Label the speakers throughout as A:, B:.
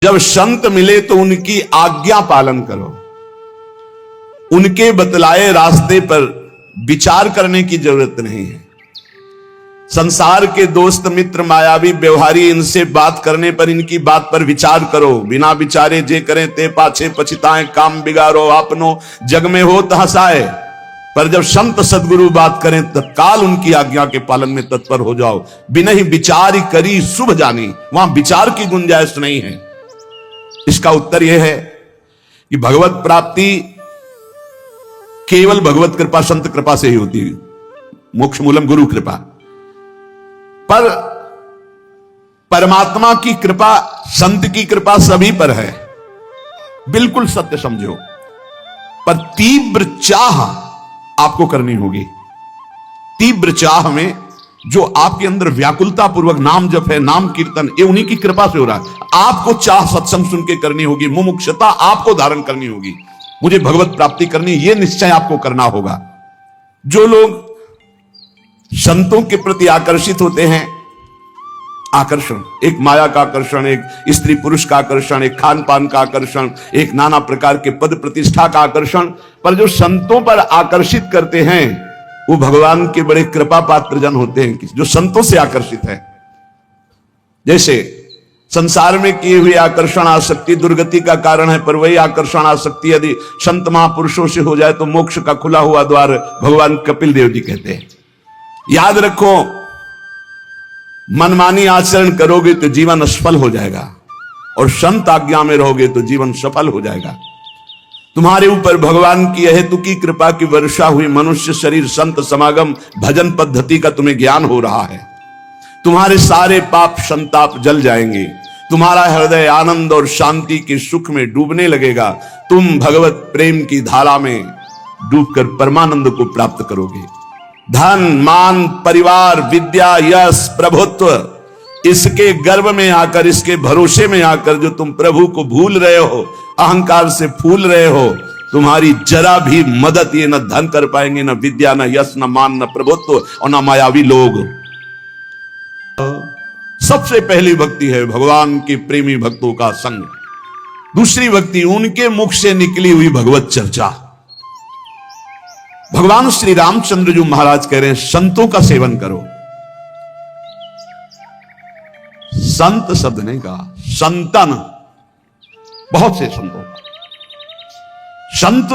A: जब संत मिले तो उनकी आज्ञा पालन करो, उनके बतलाए रास्ते पर विचार करने की जरूरत नहीं है। संसार के दोस्त मित्र मायावी व्यवहारी, इनसे बात करने पर इनकी बात पर विचार करो। बिना विचारे जे करें ते पाछे पछताएं, काम बिगाड़ो आपनो जग में हो हंसाए। पर जब संत सदगुरु बात करें तत्काल उनकी आज्ञा के पालन में तत्पर हो जाओ। बिना ही विचार करी शुभ जानी, वहां विचार की गुंजाइश नहीं है। इसका उत्तर यह है कि भगवत प्राप्ति केवल भगवत कृपा संत कृपा से ही होती है, मोक्ष मूलम गुरु कृपा। पर परमात्मा की कृपा, संत की कृपा सभी पर है, बिल्कुल सत्य समझो। पर तीव्र चाह आपको करनी होगी। तीव्र चाह में जो आपके अंदर व्याकुलता पूर्वक नाम जप है, नाम कीर्तन, ये उन्हीं की कृपा से हो रहा है। आपको चाह सत्संग सुन के करनी होगी, मुमुक्षुता आपको धारण करनी होगी। मुझे भगवत प्राप्ति करनी, यह निश्चय आपको करना होगा। जो लोग संतों के प्रति आकर्षित होते हैं, आकर्षण, एक माया का आकर्षण, एक स्त्री पुरुष का आकर्षण, एक खान पान का आकर्षण, एक नाना प्रकार के पद प्रतिष्ठा का आकर्षण, पर जो संतों पर आकर्षित करते हैं वो भगवान के बड़े कृपा पात्र जन होते हैं, जो संतों से आकर्षित है। जैसे संसार में किए हुए आकर्षण आसक्ति दुर्गति का कारण है, पर वही आकर्षण आसक्ति यदि संत महापुरुषों से हो जाए तो मोक्ष का खुला हुआ द्वार भगवान कपिल देव जी कहते हैं। याद रखो, मनमानी आचरण करोगे तो जीवन असफल हो जाएगा, और संत आज्ञा में रहोगे तो जीवन सफल हो जाएगा। तुम्हारे ऊपर भगवान की अहेतुकी कृपा की वर्षा हुई। मनुष्य शरीर, संत समागम, भजन पद्धति का तुम्हें ज्ञान हो रहा है। तुम्हारे सारे पाप संताप जल जाएंगे। तुम्हारा हृदय आनंद और शांति के सुख में डूबने लगेगा। तुम भगवत प्रेम की धारा में डूबकर परमानंद को प्राप्त करोगे। धन, मान, परिवार, विद्या, यश, प्रभुत्व, इसके गर्व में आकर, इसके भरोसे में आकर जो तुम प्रभु को भूल रहे हो, अहंकार से फूल रहे हो, तुम्हारी जरा भी मदद ये न धन कर पाएंगे, न विद्या, न यश, न मान, न प्रभुत्व और न मायावी लोग। सबसे पहली भक्ति है भगवान के प्रेमी भक्तों का संग। दूसरी भक्ति उनके मुख से निकली हुई भगवत चर्चा। भगवान श्री रामचंद्र जी महाराज कह रहे हैं, संतों का सेवन करो। संत शब्द नहीं कहा, संतन, बहुत से संतों का। संत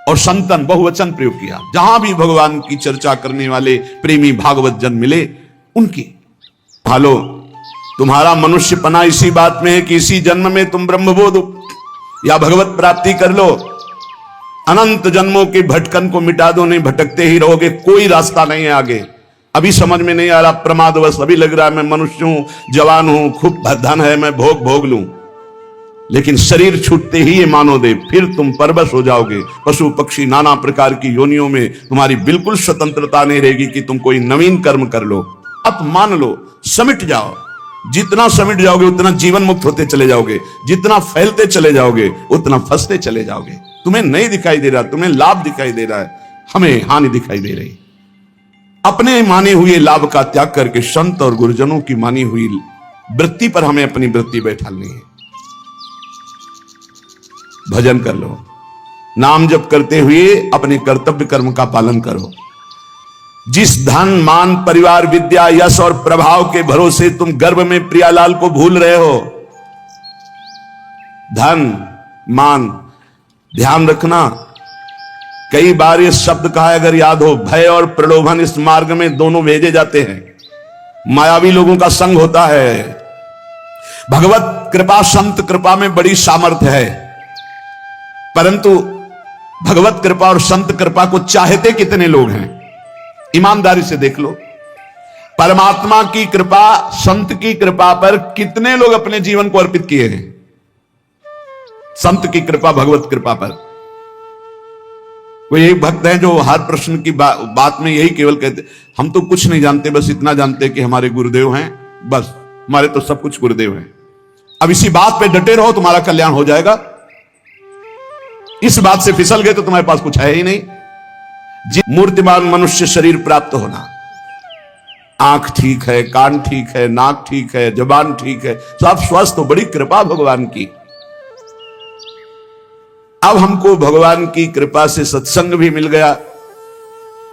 A: और संतन बहुवचन प्रयोग किया। जहां भी भगवान की चर्चा करने वाले प्रेमी भागवत जन मिले, उनकी भालो। तुम्हारा मनुष्यपना इसी बात में है कि इसी जन्म में तुम ब्रह्मबोध या भगवत प्राप्ति कर लो। अनंत जन्मों के भटकन को मिटा दो, नहीं भटकते ही रहोगे, कोई रास्ता नहीं है आगे। अभी समझ में नहीं आ रहा, प्रमादवश अभी लग रहा है मैं मनुष्य हूं, जवान हूं, खूब धन है, मैं भोग लूं। लेकिन शरीर छूटते ही ये मानो दे, फिर तुम परवश हो जाओगे। पशु पक्षी नाना प्रकार की योनियों में तुम्हारी बिल्कुल स्वतंत्रता नहीं रहेगी कि तुम कोई नवीन कर्म कर लो। अब मान लो, समिट जाओ। जितना समिट जाओगे उतना जीवन मुक्त होते चले जाओगे। जितना फैलते चले जाओगे उतना फंसते चले जाओगे। तुम्हें नहीं दिखाई दे रहा, तुम्हें लाभ दिखाई दे रहा है, हमें हानि दिखाई दे रही। अपने माने हुए लाभ का त्याग करके संत और गुरुजनों की मानी हुई वृत्ति पर हमें अपनी वृत्ति बैठानी है। भजन कर लो, नाम जप करते हुए अपने कर्तव्य कर्म का पालन करो। जिस धन, मान, परिवार, विद्या, यश और प्रभाव के भरोसे तुम गर्भ में प्रियालाल को भूल रहे हो, धन, मान, ध्यान रखना। कई बार ये शब्द कहा, अगर याद हो, भय और प्रलोभन इस मार्ग में दोनों भेजे जाते हैं। मायावी लोगों का संग होता है। भगवत कृपा, संत कृपा में बड़ी सामर्थ्य है, परंतु भगवत कृपा और संत कृपा को चाहते कितने लोग हैं? ईमानदारी से देख लो। परमात्मा की कृपा, संत की कृपा पर कितने लोग अपने जीवन को अर्पित किए हैं? संत की कृपा, भगवत कृपा पर कोई एक भक्त है जो हर प्रश्न की बात में यही केवल कहते, हम तो कुछ नहीं जानते, बस इतना जानते कि हमारे गुरुदेव हैं, बस हमारे तो सब कुछ गुरुदेव हैं। अब इसी बात पे डटे रहो, तुम्हारा कल्याण हो जाएगा। इस बात से फिसल गए तो तुम्हारे पास कुछ है ही नहीं। मूर्तिमान मनुष्य शरीर प्राप्त होना, आंख ठीक है, कान ठीक है, नाक ठीक है, जबान ठीक है, सब स्वस्थ हो, बड़ी कृपा भगवान की। अब हमको भगवान की कृपा से सत्संग भी मिल गया।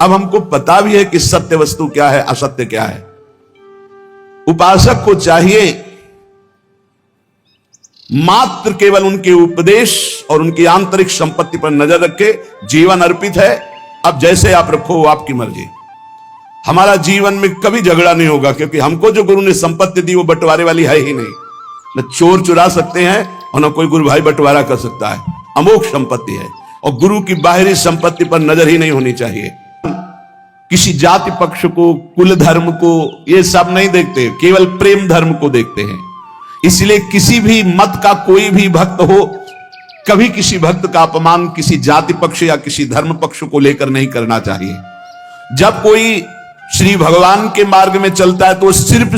A: अब हमको पता भी है कि सत्य वस्तु क्या है, असत्य क्या है। उपासक को चाहिए मात्र केवल उनके उपदेश और उनकी आंतरिक संपत्ति पर नजर रखे। जीवन अर्पित है, अब जैसे आप रखो वो आपकी मर्जी। हमारा जीवन में कभी झगड़ा नहीं होगा, क्योंकि हमको जो गुरु ने संपत्ति दी वो बंटवारे वाली है ही नहीं। न चोर चुरा सकते हैं और न कोई गुरु भाई बंटवारा कर सकता है। अमोघ संपत्ति है और गुरु की बाहरी संपत्ति पर नजर ही नहीं होनी चाहिए। किसी जाति पक्ष को, कुल धर्म को, ये सब नहीं देखते, केवल प्रेम धर्म को देखते हैं। इसलिए किसी भी मत का कोई भी भक्त हो, कभी किसी भक्त का अपमान किसी जाति पक्ष या किसी धर्म पक्ष को लेकर नहीं करना चाहिए। जब कोई श्री भगवान के मार्ग में चलता है तो सिर्फ